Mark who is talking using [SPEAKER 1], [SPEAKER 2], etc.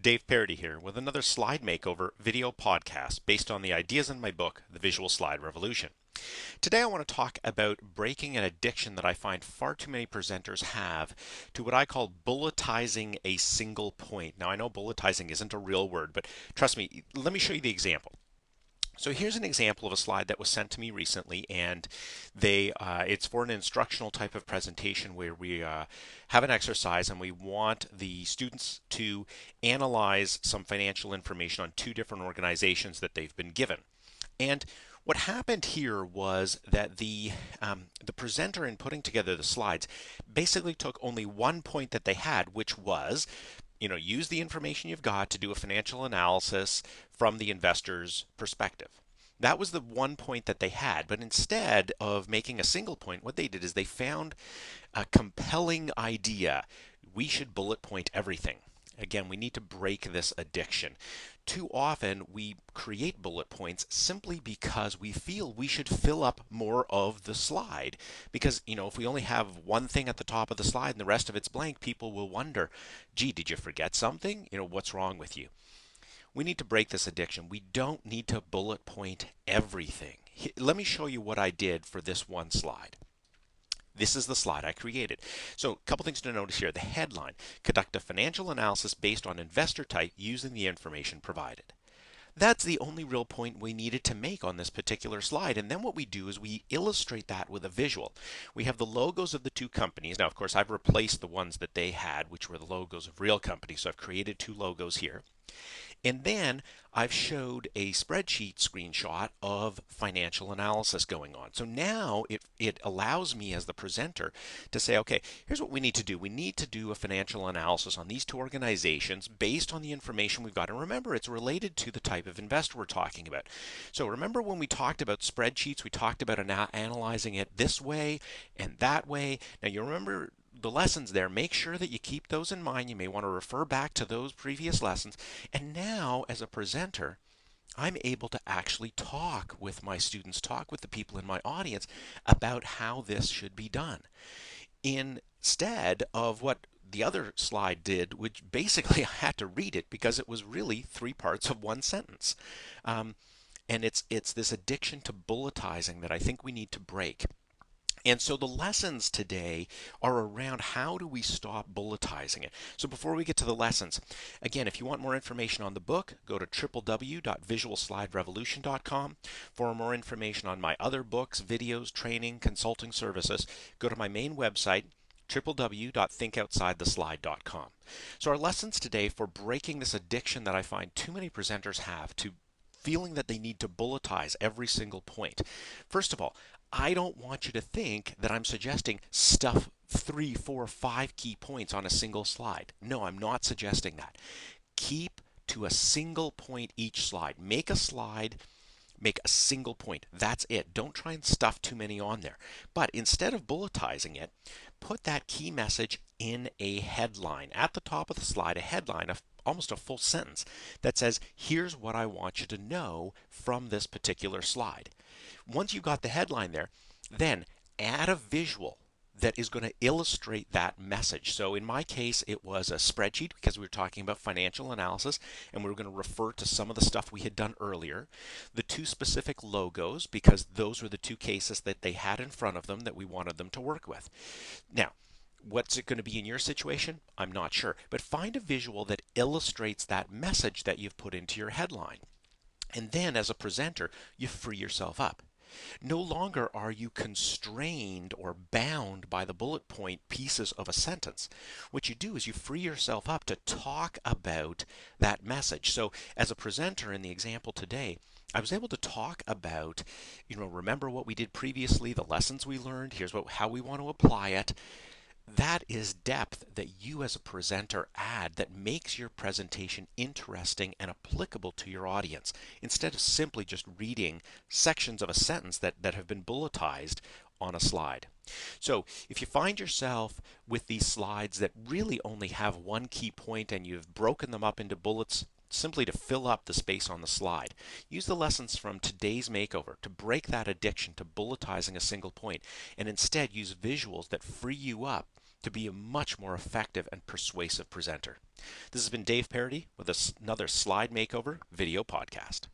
[SPEAKER 1] Dave Parody here with another Slide Makeover video podcast based on the ideas in my book, The Visual Slide Revolution. Today I want to talk about breaking an addiction that I find far too many presenters have to what I call bulletizing a single point. Now I know bulletizing isn't a real word, but trust me, let me show you the example. So here's an example of a slide that was sent to me recently, and it's for an instructional type of presentation where we have an exercise and we want the students to analyze some financial information on two different organizations that they've been given. And what happened here was that the presenter in putting together the slides basically took only one point that they had, which was use the information you've got to do a financial analysis from the investor's perspective. That was the one point that they had, but instead of making a single point, what they did is they found a compelling idea. We should bullet point everything. Again, we need to break this addiction. Too often we create bullet points simply because we feel we should fill up more of the slide. Because, if we only have one thing at the top of the slide and the rest of it's blank, people will wonder, gee, did you forget something? What's wrong with you? We need to break this addiction. We don't need to bullet point everything. Let me show you what I did for this one slide. This is the slide I created. So a couple things to notice here. The headline, conduct a financial analysis based on investor type using the information provided. That's the only real point we needed to make on this particular slide. And then what we do is we illustrate that with a visual. We have the logos of the two companies. Now, of course, I've replaced the ones that they had, which were the logos of real companies. So I've created two logos here. And then I've showed a spreadsheet screenshot of financial analysis going on. So now it allows me as the presenter to say, okay, here's what we need to do. We need to do a financial analysis on these two organizations based on the information we've got. And remember, it's related to the type of investor we're talking about. So remember when we talked about spreadsheets, we talked about analyzing it this way and that way. Now you remember the lessons there. Make sure that you keep those in mind. You may want to refer back to those previous lessons. And now, as a presenter, I'm able to actually talk with my students, talk with the people in my audience about how this should be done. Instead of what the other slide did, which basically I had to read it because it was really three parts of one sentence. And it's this addiction to bulletizing that I think we need to break. And so the lessons today are around how do we stop bulletizing it. So before we get to the lessons, again, if you want more information on the book, go to www.visualsliderevolution.com. For more information on my other books, videos, training, consulting services, go to my main website, www.ThinkOutsideTheSlide.com. So our lessons today for breaking this addiction that I find too many presenters have to feeling that they need to bulletize every single point. First of all, I don't want you to think that I'm suggesting stuff 3, 4, 5 key points on a single slide. No, I'm not suggesting that. Keep to a single point each slide. Make a slide, make a single point. That's it. Don't try and stuff too many on there. But instead of bulletizing it, put that key message in a headline. At the top of the slide, a headline of almost a full sentence that says, here's what I want you to know from this particular slide. Once you've got the headline there, then add a visual that is going to illustrate that message. So in my case, it was a spreadsheet because we were talking about financial analysis and we were going to refer to some of the stuff we had done earlier. The two specific logos because those were the two cases that they had in front of them that we wanted them to work with. Now, what's it going to be in your situation? I'm not sure. But find a visual that illustrates that message that you've put into your headline. And then as a presenter, you free yourself up. No longer are you constrained or bound by the bullet point pieces of a sentence. What you do is you free yourself up to talk about that message. So as a presenter in the example today, I was able to talk about, remember what we did previously, the lessons we learned, here's how we want to apply it. That is depth that you as a presenter add that makes your presentation interesting and applicable to your audience instead of simply just reading sections of a sentence that have been bulletized on a slide. So if you find yourself with these slides that really only have one key point and you've broken them up into bullets simply to fill up the space on the slide. Use the lessons from today's makeover to break that addiction to bulletizing a single point and instead use visuals that free you up to be a much more effective and persuasive presenter. This has been Dave Parody with another Slide Makeover video podcast.